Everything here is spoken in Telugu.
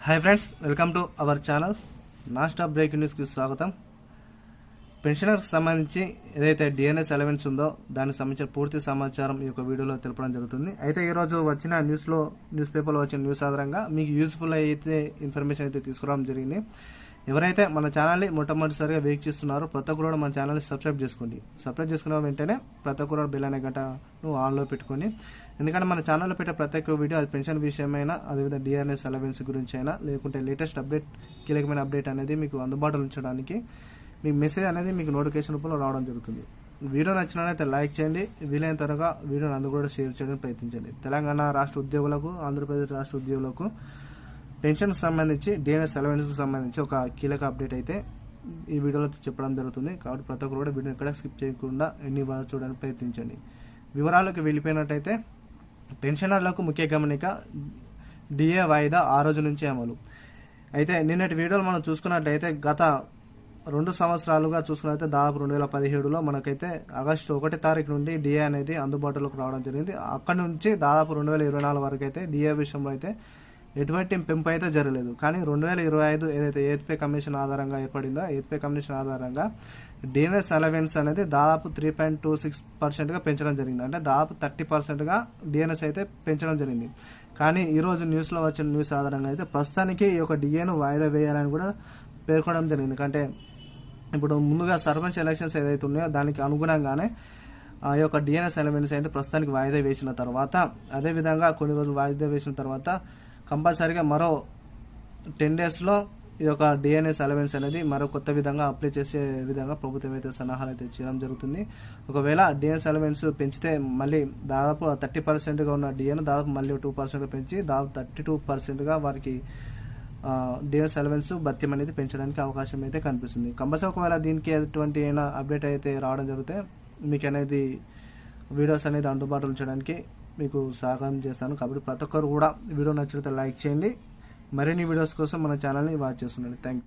Hi friends, welcome to our channel. Non stop breaking న్యూస్కి స్వాగతం. పెన్షనర్కి సంబంధించి ఏదైతే డిఎన్ఎస్ అలవెన్స్ ఉందో దానికి సంబంధించిన పూర్తి సమాచారం ఈ యొక్క వీడియోలో తెలపడం జరుగుతుంది. అయితే ఈరోజు వచ్చిన న్యూస్ పేపర్లో వచ్చిన న్యూస్ ఆధారంగా మీకు యూస్ఫుల్ అయితే ఇన్ఫర్మేషన్ అయితే తీసుకురావడం జరిగింది. ఎవరైతే మన ఛానల్ని మొట్టమొదటిసారిగా వీక్షిస్తున్నారో ప్రతి ఒక్కరు కూడా మన ఛానల్ని సబ్స్క్రైబ్ చేసుకోండి. సబ్స్క్రైబ్ చేసుకున్న వెంటనే ప్రతి ఒక్కరు బెల్ అనే గంటను ఆన్లో పెట్టుకొని, ఎందుకంటే మన ఛానల్లో పెట్టే ప్రతి ఒక్క వీడియో అది పెన్షన్ విషయమైనా, అదేవిధంగా డిఆర్ఎస్ అలవెన్స్ గురించి అయినా, లేకుంటే లేటెస్ట్ అప్డేట్, కీలకమైన అప్డేట్ అనేది మీకు అందుబాటులో ఉంచడానికి మీ మెసేజ్ అనేది మీకు నోటిఫికేషన్ రూపంలో రావడం జరుగుతుంది. వీడియో నచ్చినట్లయితే లైక్ చేయండి, వీలైన త్వరగా వీడియోని అందరూ కూడా షేర్ చేయడానికి ప్రయత్నించండి. తెలంగాణ రాష్ట్ర ఉద్యోగులకు, ఆంధ్రప్రదేశ్ రాష్ట్ర ఉద్యోగులకు పెన్షన్ సంబంధించి, డిఎన్ఎస్ అలవెన్స్ సంబంధించి ఒక కీలక అప్డేట్ అయితే ఈ వీడియోలో చెప్పడం జరుగుతుంది. కాబట్టి ప్రతి ఒక్కరు కూడా వీడియో ఎక్కడ స్కిప్ చేయకుండా ఎన్ని వారు చూడడానికి ప్రయత్నించండి. వివరాలకు వెళ్ళిపోయినట్టయితే, పెన్షనర్లకు ముఖ్య గమనిక, డిఏ వాయిదా ఆ రోజు నుంచి అమలు. అయితే నిన్నటి వీడియోలో మనం చూసుకున్నట్లయితే గత 2 సంవత్సరాలుగా చూసుకున్నట్లయితే దాదాపు 2017లో మనకైతే ఆగస్టు 1 తారీఖు నుండి డిఏ అనేది అందుబాటులోకి రావడం జరిగింది. అక్కడి నుంచి దాదాపు 2024 వరకు అయితే డిఏ విషయంలో అయితే ఎటువంటి పెంపు అయితే జరగలేదు. కానీ 2025 ఏదైతే ఎయిత్ పే కమిషన్ ఆధారంగా ఏర్పడిందో, ఎయిత్ పే కమిషన్ ఆధారంగా డిఎన్ఎస్ అలవెన్స్ అనేది దాదాపు 3.26%గా పెంచడం జరిగింది. అంటే దాదాపు 30%గా డిఎన్ఎస్ అయితే పెంచడం జరిగింది. కానీ ఈరోజు న్యూస్లో వచ్చిన న్యూస్ ఆధారంగా అయితే ప్రస్తుతానికి ఈ యొక్క డిఏను వాయిదా వేయాలని కూడా పేర్కొనడం జరిగింది. అంటే ఇప్పుడు ముందుగా సర్పంచ్ ఎలక్షన్స్ ఏదైతే ఉన్నాయో దానికి అనుగుణంగానే ఈ యొక్క డిఎన్ఎస్ అలవెన్స్ అయితే ప్రస్తుతానికి వాయిదా వేసిన తర్వాత, అదేవిధంగా కొన్ని రోజులు వాయిదా వేసిన తర్వాత కంపల్సరీగా మరో 10 డేస్లో ఈ యొక్క డిఎన్ఎస్ అలవెన్స్ అనేది మరో కొత్త విధంగా అప్లై చేసే విధంగా ప్రభుత్వం అయితే సన్నాహాలు అయితే చేయడం జరుగుతుంది. ఒకవేళ డిఎన్ఎస్ అలవెన్స్ పెంచితే మళ్ళీ దాదాపు 30%గా ఉన్న డిఎన్ దాదాపు మళ్ళీ 2% పెంచి దాదాపు 32%గా వారికి డిఎన్ఎస్ అలవెన్స్ భత్యం అనేది పెంచడానికి అవకాశం అయితే కనిపిస్తుంది. కంపల్సరీ ఒకవేళ దీనికి ఎటువంటి అయినా అప్డేట్ అయితే రావడం జరిగితే మీకు అనేది వీడియోస్ అనేది అందుబాటులో ఉంచడానికి మీకు సహకారం చేస్తాను. కాబట్టి ప్రతి ఒక్కరు కూడా వీడియో నచ్చితే లైక్ చేయండి. మరిన్ని వీడియోస్ కోసం మన ఛానల్ని వాచ్ చేస్తుండండి. Thank you.